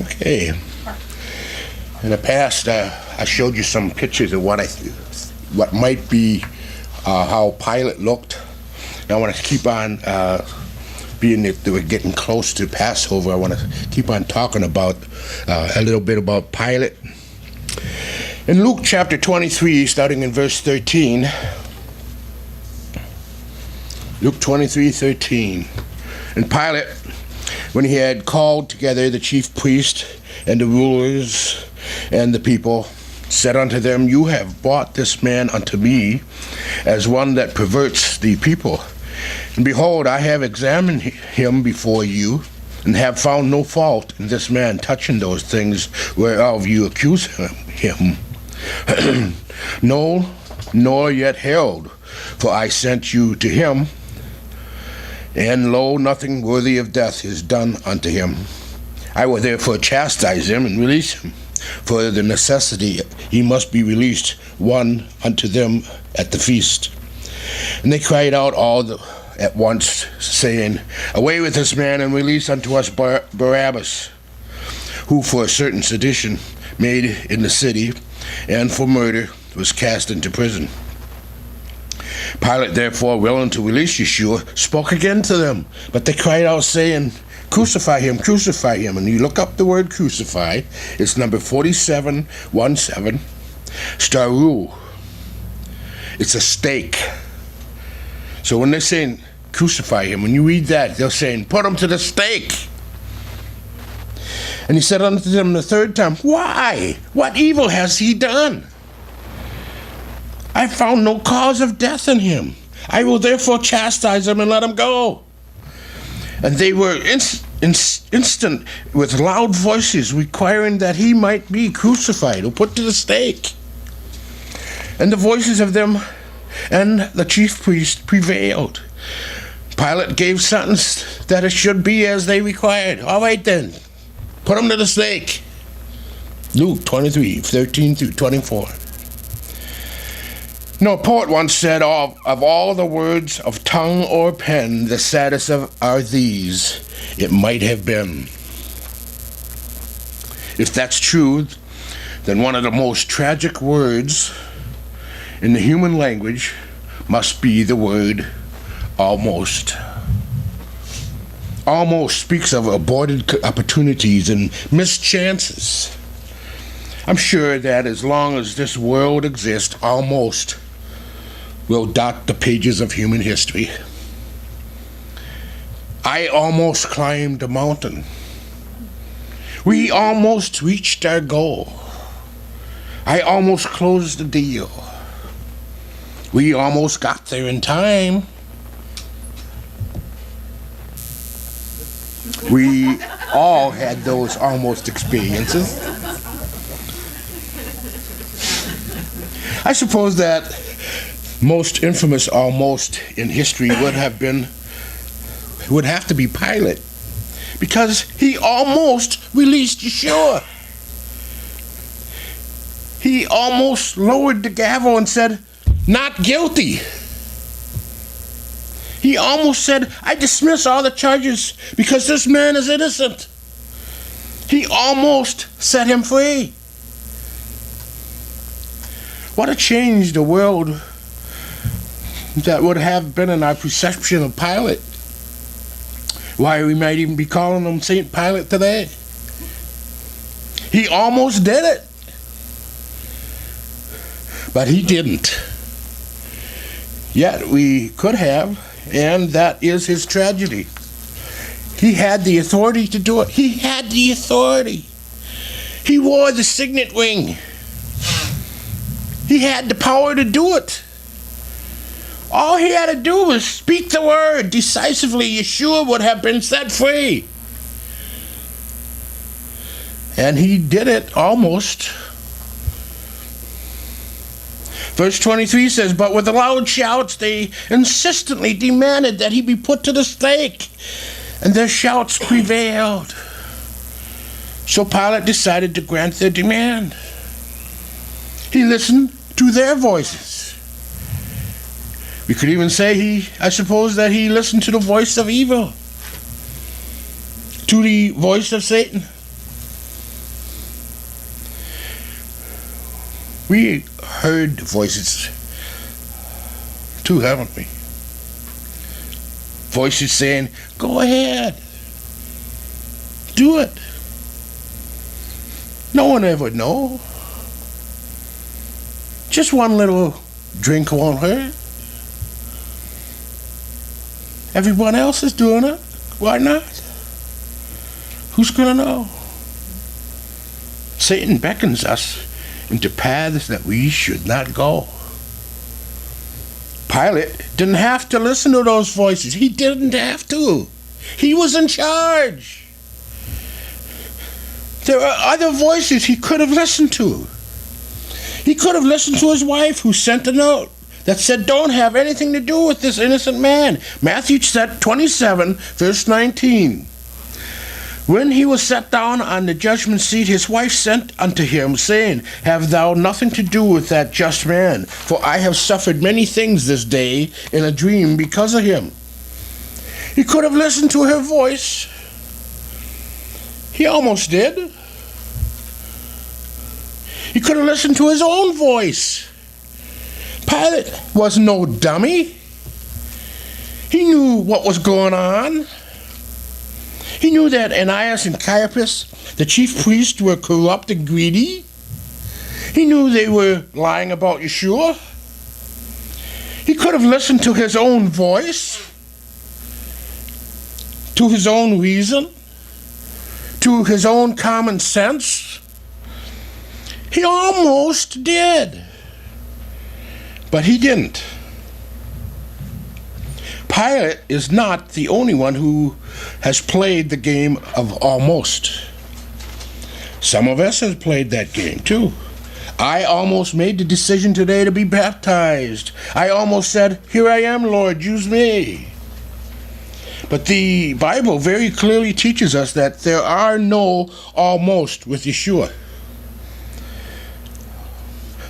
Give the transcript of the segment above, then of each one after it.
Okay. In the past, I showed you some pictures of what might be how Pilate looked. And I want to keep on, being that we're getting close to Passover, I want to keep on talking about a little bit about Pilate. In Luke chapter 23, starting in verse 13, Luke 23:13, and Pilate, when he had called together the chief priests and the rulers and the people, said unto them, You have brought this man unto me as one that perverts the people. And behold, I have examined him before you, and have found no fault in this man touching those things whereof you accuse him. No, nor yet held, for I sent you to him, and lo, nothing worthy of death is done unto him. I will therefore chastise him and release him. For the necessity he must be released one unto them at the feast. And they cried out all at once, saying, Away with this man, and release unto us Barabbas, who for a certain sedition made in the city, and for murder was cast into prison. Pilate, therefore, willing to release Yeshua, spoke again to them. But they cried out, saying, Crucify him, crucify him. And you look up the word crucify. It's number 4717, staru. It's a stake. So when they're saying crucify him, when you read that, they're saying, put him to the stake. And he said unto them the third time, Why? What evil has he done? I found no cause of death in him. I will therefore chastise him and let him go. And they were instant with loud voices, requiring that he might be crucified or put to the stake. And the voices of them and the chief priest prevailed. Pilate gave sentence that it should be as they required. All right then, put him to the stake. Luke 23:13-24. No, a poet once said, of all the words of tongue or pen, the saddest are these, it might have been. If that's true, then one of the most tragic words in the human language must be the word almost. Almost speaks of aborted opportunities and missed chances. I'm sure that as long as this world exists, almost will dot the pages of human history. I almost climbed a mountain. We almost reached our goal. I almost closed the deal. We almost got there in time. We all had those almost experiences. I suppose that most infamous almost in history would have to be Pilate, because he almost released Yeshua. He almost lowered the gavel and said, Not guilty. He almost said, I dismiss all the charges because this man is innocent. He almost set him free. What a change the world that would have been in our perception of Pilate. Why, we might even be calling him Saint Pilate today. He almost did it, but he didn't. Yet we could have, and that is his tragedy. He had the authority to do it. He had the authority. He wore the signet ring. He had the power to do it. All he had to do was speak the word. Decisively, Yeshua would have been set free. And he did it almost. Verse 23 says, But with loud shouts they insistently demanded that he be put to the stake, and their shouts prevailed. So Pilate decided to grant their demand. He listened to their voices. We could even say I suppose that he listened to the voice of evil, to the voice of Satan. We heard voices too, haven't we? Voices saying, go ahead. Do it. No one ever know. Just one little drink won't hurt. Everyone else is doing it. Why not? Who's going to know? Satan beckons us into paths that we should not go. Pilate didn't have to listen to those voices. He didn't have to. He was in charge. There are other voices he could have listened to. He could have listened to his wife, who sent a note that said, don't have anything to do with this innocent man. Matthew 27, verse 19. When he was set down on the judgment seat, his wife sent unto him, saying, have thou nothing to do with that just man? For I have suffered many things this day in a dream because of him. He could have listened to her voice. He almost did. He could have listened to his own voice. Pilate was no dummy. He knew what was going on. He knew that Ananias and Caiaphas, the chief priests, were corrupt and greedy. He knew they were lying about Yeshua. He could have listened to his own voice, to his own reason, to his own common sense. He almost did, but he didn't. Pilate is not the only one who has played the game of almost. Some of us have played that game too. I almost made the decision today to be baptized. I almost said, here I am, Lord, use me. But the Bible very clearly teaches us that there are no almost with Yeshua.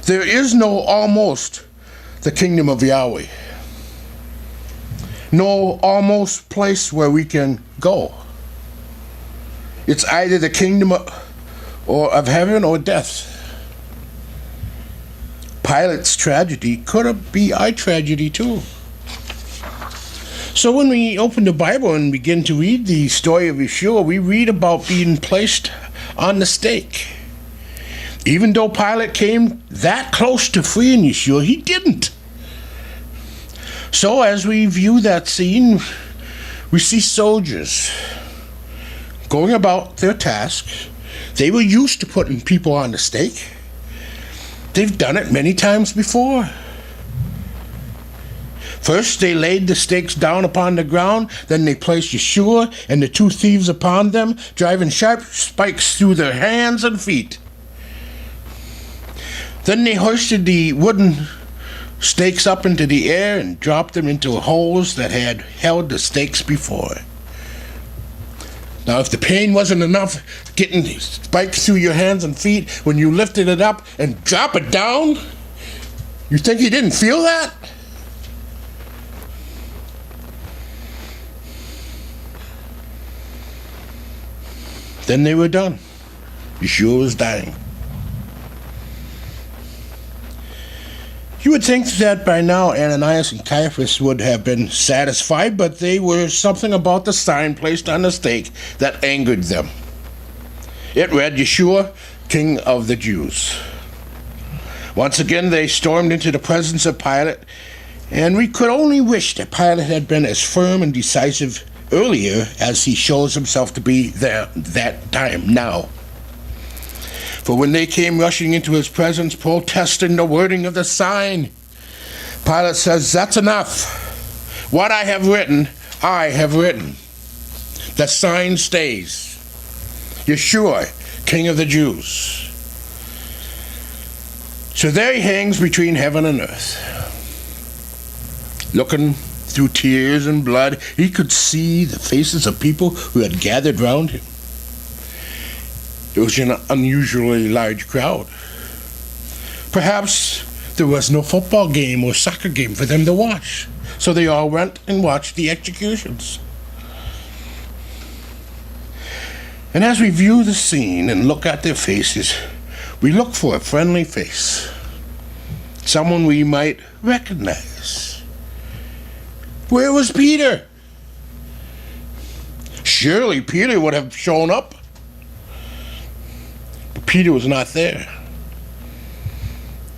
There is no almost the kingdom of Yahweh. No almost place where we can go. It's either the kingdom of heaven or death. Pilate's tragedy could be our tragedy too. So when we open the Bible and begin to read the story of Yeshua, we read about being placed on the stake. Even though Pilate came that close to freeing Yeshua, he didn't. So as we view that scene, we see soldiers going about their task. They were used to putting people on the stake. They've done it many times before. First, they laid the stakes down upon the ground. Then they placed Yeshua and the two thieves upon them, driving sharp spikes through their hands and feet. Then they hoisted the wooden stakes up into the air and dropped them into holes that had held the stakes before. Now, if the pain wasn't enough getting spikes through your hands and feet, when you lifted it up and drop it down, you think you didn't feel that? Then they were done. Yeshua was dying. You would think that by now Ananias and Caiaphas would have been satisfied, but they were something about the sign placed on the stake that angered them. It read, Yeshua, King of the Jews. Once again they stormed into the presence of Pilate, and we could only wish that Pilate had been as firm and decisive earlier as he shows himself to be there that time now. For when they came rushing into his presence, protesting the wording of the sign, Pilate says, that's enough. What I have written, I have written. The sign stays. Yeshua, King of the Jews. So there he hangs between heaven and earth. Looking through tears and blood, he could see the faces of people who had gathered round him. It was an unusually large crowd. Perhaps there was no football game or soccer game for them to watch, so they all went and watched the executions. And as we view the scene and look at their faces, we look for a friendly face. someone we might recognize. Where was Peter? Surely Peter would have shown up. But Peter was not there.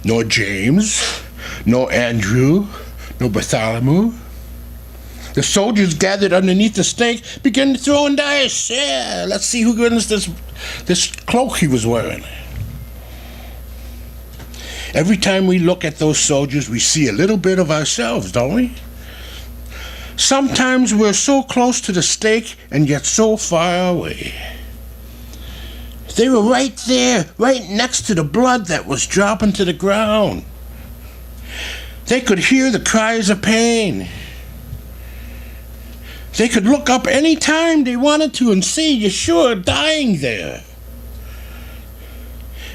Nor James, nor Andrew, nor Bartholomew. The soldiers gathered underneath the stake began throwing dice. Yeah, let's see who wins this cloak he was wearing. Every time we look at those soldiers, we see a little bit of ourselves, don't we? Sometimes we're so close to the stake and yet so far away. They were right there, right next to the blood that was dropping to the ground. They could hear the cries of pain. They could look up any time they wanted to and see Yeshua dying there.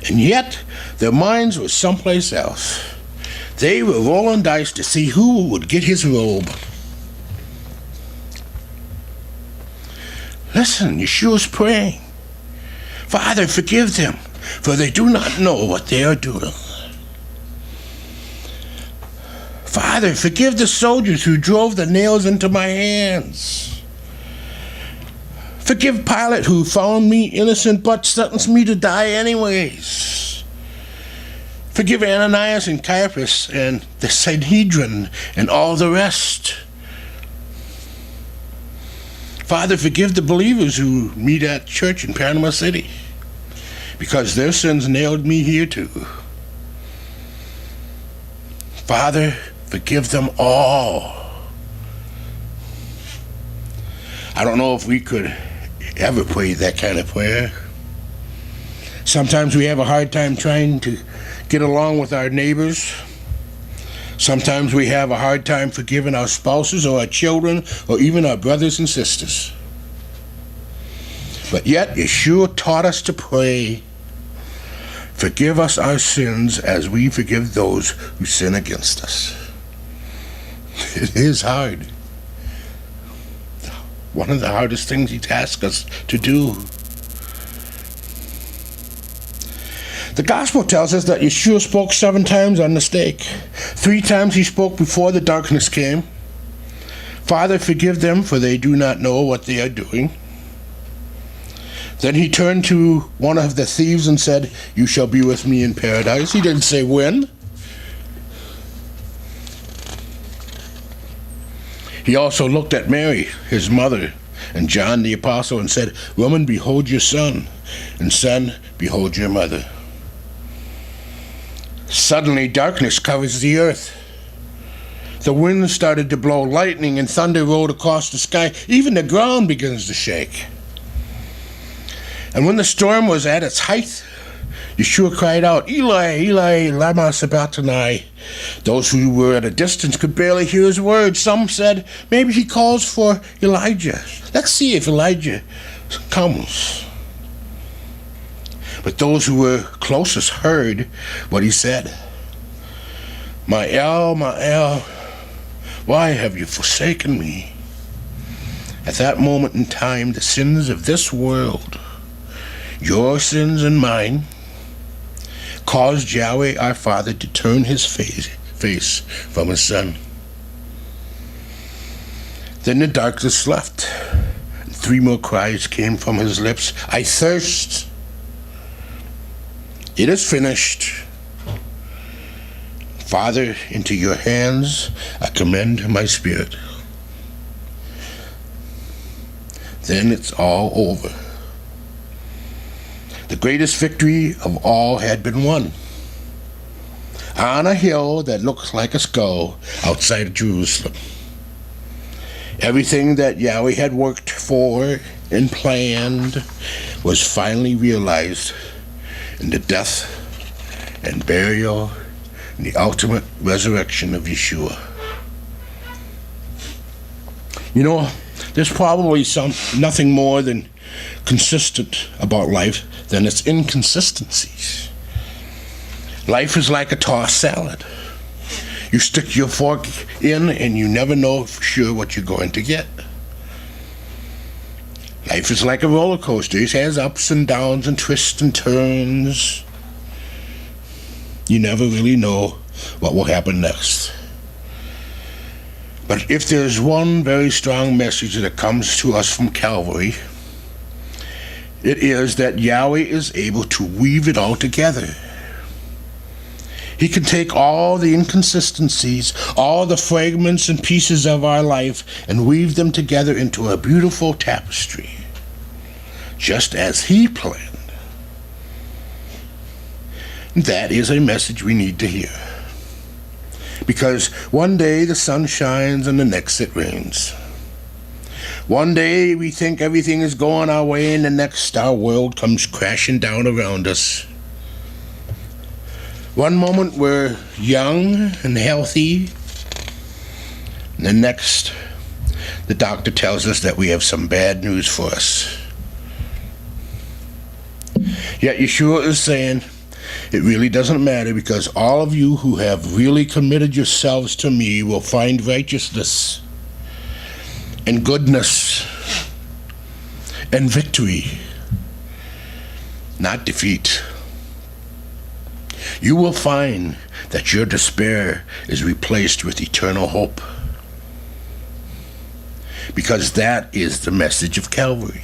And yet, their minds were someplace else. They were rolling dice to see who would get his robe. Listen, Yeshua's praying. Father, forgive them, for they do not know what they are doing. Father, forgive the soldiers who drove the nails into my hands. Forgive Pilate who found me innocent but sentenced me to die anyways. Forgive Ananias and Caiaphas and the Sanhedrin and all the rest. Father, forgive the believers who meet at church in Panama City, because their sins nailed me here too. Father, forgive them all. I don't know if we could ever pray that kind of prayer. Sometimes we have a hard time trying to get along with our neighbors. Sometimes we have a hard time forgiving our spouses or our children or even our brothers and sisters. But yet, Yeshua taught us to pray, forgive us our sins as we forgive those who sin against us. It is hard. One of the hardest things he asks us to do. The gospel tells us that Yeshua spoke 7 times on the stake. 3 times he spoke before the darkness came. Father, forgive them, for they do not know what they are doing. Then he turned to one of the thieves and said, you shall be with me in paradise. He didn't say when. He also looked at Mary, his mother, and John the apostle, and said, woman, behold your son, and son, behold your mother. Suddenly darkness covers the earth. The wind started to blow, lightning and thunder rolled across the sky. Even the ground begins to shake. And when the storm was at its height, Yeshua cried out, Eli, Eli, lama sabachthani. Those who were at a distance could barely hear his words. Some said, maybe he calls for Elijah. Let's see if Elijah comes. But those who were closest heard what he said. My El, why have you forsaken me? At that moment in time, the sins of this world, your sins and mine, caused Yahweh our Father to turn his face from his Son. Then the darkness left, and 3 more cries came from his lips. I thirst. It is finished. Father, into your hands I commend my spirit. Then it's all over. The greatest victory of all had been won. On a hill that looked like a skull outside of Jerusalem. Everything that Yahweh had worked for and planned was finally realized in the death and burial and the ultimate resurrection of Yeshua. You know, there's probably nothing more than consistent about life than its inconsistencies. Life is like a tossed salad. You stick your fork in and you never know for sure what you're going to get. Life is like a roller coaster. It has ups and downs and twists and turns. You never really know what will happen next. But if there's one very strong message that comes to us from Calvary, it is that Yahweh is able to weave it all together. He can take all the inconsistencies, all the fragments and pieces of our life, and weave them together into a beautiful tapestry, just as He planned. That is a message we need to hear. Because one day the sun shines and the next it rains. One day we think everything is going our way, and the next our world comes crashing down around us. One moment we're young and healthy, and the next the doctor tells us that we have some bad news for us. Yet Yeshua is saying, it really doesn't matter, because all of you who have really committed yourselves to me will find righteousness and goodness and victory, not defeat. You will find that your despair is replaced with eternal hope, because that is the message of Calvary.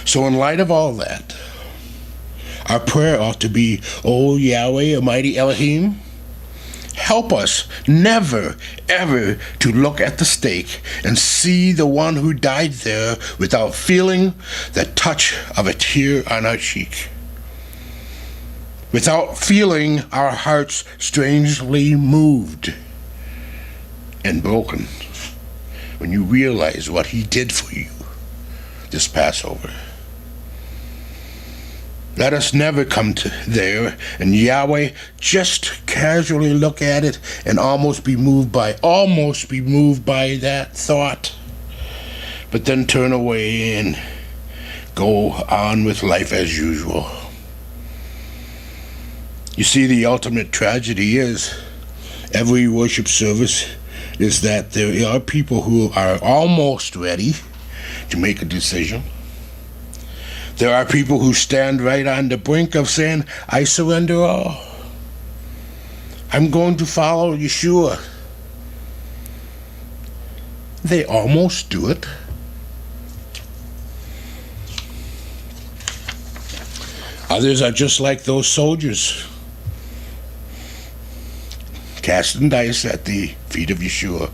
So in light of all that, our prayer ought to be, O Yahweh, Almighty Elohim, help us never, ever to look at the stake and see the one who died there without feeling the touch of a tear on our cheek, without feeling our hearts strangely moved and broken when you realize what He did for you this Passover. Let us never come to there and Yahweh just casually look at it and almost be moved by that thought, but then turn away and go on with life as usual. You see, the ultimate tragedy is every worship service is that there are people who are almost ready to make a decision. There are people who stand right on the brink of saying, I surrender all. I'm going to follow Yeshua. They almost do it. Others are just like those soldiers, casting dice at the feet of Yeshua.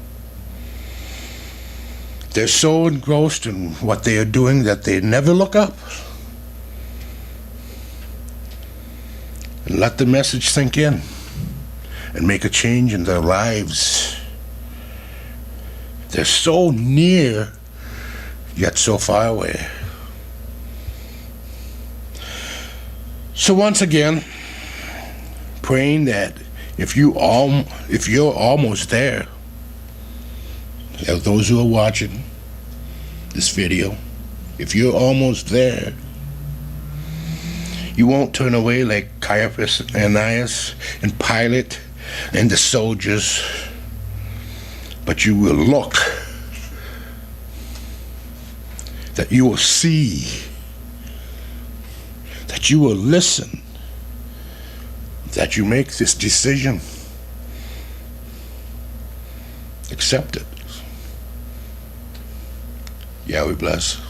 They're so engrossed in what they are doing that they never look up and let the message sink in and make a change in their lives. They're so near, yet so far away. So once again, praying that if you're almost there, those who are watching this video, if you're almost there, you won't turn away like Caiaphas and Ananias and Pilate and the soldiers, but you will look, that you will see, that you will listen, that you make this decision. Accept it. Yahweh bless.